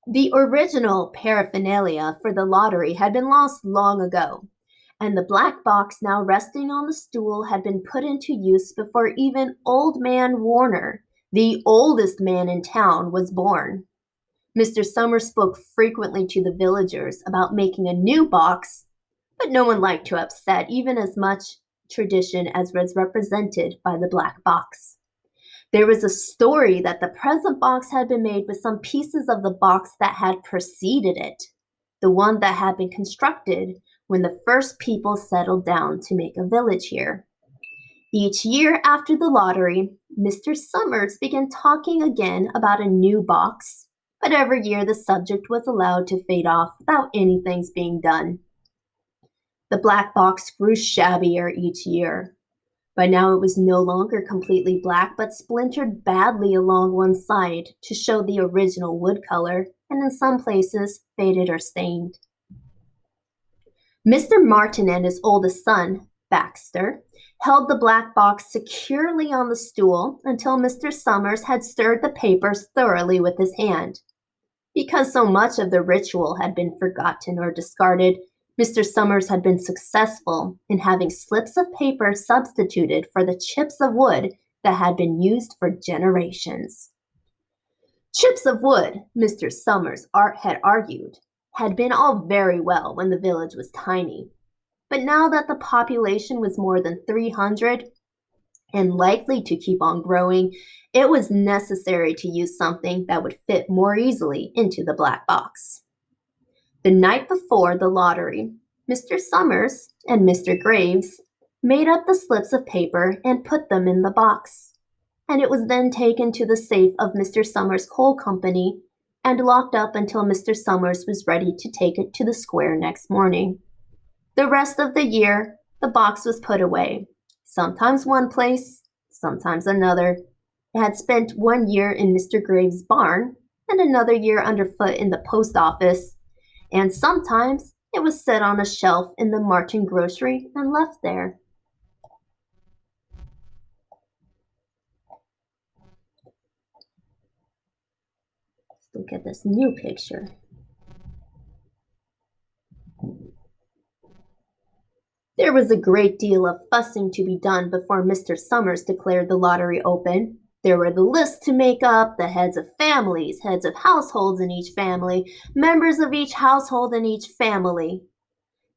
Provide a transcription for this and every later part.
The original paraphernalia for the lottery had been lost long ago, and the black box now resting on the stool had been put into use before even Old Man Warner, the oldest man in town, was born. Mr. Summers spoke frequently to the villagers about making a new box, but no one liked to upset even as much tradition as was represented by the black box. There was a story that the present box had been made with some pieces of the box that had preceded it, the one that had been constructed when the first people settled down to make a village here. Each year after the lottery, Mr. Summers began talking again about a new box, but every year the subject was allowed to fade off without anything's being done. The black box grew shabbier each year. By now it was no longer completely black, but splintered badly along one side to show the original wood color, and in some places faded or stained. Mr. Martin and his oldest son, Baxter, held the black box securely on the stool until Mr. Summers had stirred the papers thoroughly with his hand. Because so much of the ritual had been forgotten or discarded, Mr. Summers had been successful in having slips of paper substituted for the chips of wood that had been used for generations. Chips of wood, Mr. Summers had argued, had been all very well when the village was tiny. But now that the population was more than 300 and likely to keep on growing, it was necessary to use something that would fit more easily into the black box. The night before the lottery, Mr. Summers and Mr. Graves made up the slips of paper and put them in the box, and it was then taken to the safe of Mr. Summers' coal company and locked up until Mr. Summers was ready to take it to the square next morning. The rest of the year, the box was put away, sometimes one place, sometimes another. It had spent 1 year in Mr. Graves' barn and another year underfoot in the post office, and sometimes it was set on a shelf in the Martin grocery and left there. Let's look at this new picture. There was a great deal of fussing to be done before Mr. Summers declared the lottery open. There were the lists to make up, the heads of families, heads of households in each family, members of each household in each family.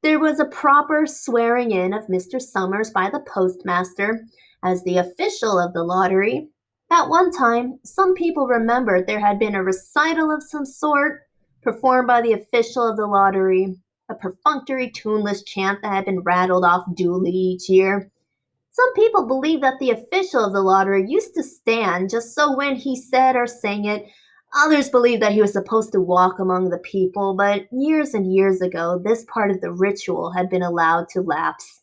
There was a proper swearing in of Mr. Summers by the postmaster as the official of the lottery. At one time, some people remembered there had been a recital of some sort performed by the official of the lottery, a perfunctory, tuneless chant that had been rattled off duly each year. Some people believed that the official of the lottery used to stand just so when he said or sang it, others believed that he was supposed to walk among the people, but years and years ago, this part of the ritual had been allowed to lapse.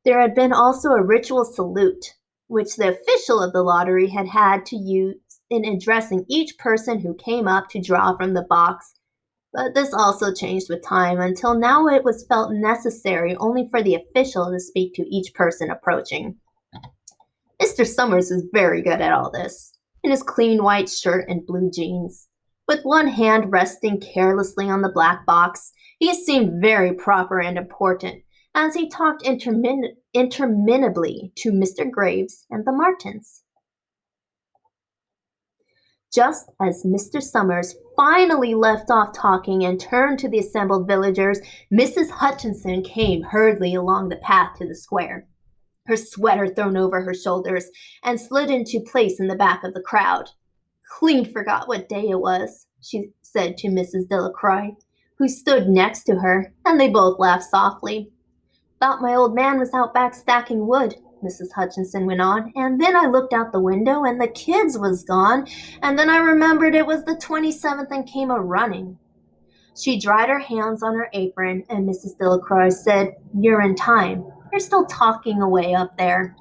There had been also a ritual salute, which the official of the lottery had had to use in addressing each person who came up to draw from the box, but this also changed with time until now it was felt necessary only for the official to speak to each person approaching. Mr. Summers was very good at all this, in his clean white shirt and blue jeans. With one hand resting carelessly on the black box, he seemed very proper and important as he talked interminably to Mr. Graves and the Martins. Just as Mr. Summers finally left off talking and turned to the assembled villagers, Mrs. Hutchinson came hurriedly along the path to the square, her sweater thrown over her shoulders, and slid into place in the back of the crowd. "Clean forgot what day it was," she said to Mrs. Delacroix, who stood next to her, and they both laughed softly. "Thought my old man was out back stacking wood," Mrs. Hutchinson went on, "and then I looked out the window and the kids was gone, and then I remembered it was the 27th and came a-running." She dried her hands on her apron, and Mrs. Delacroix said, "You're in time. You're still talking away up there."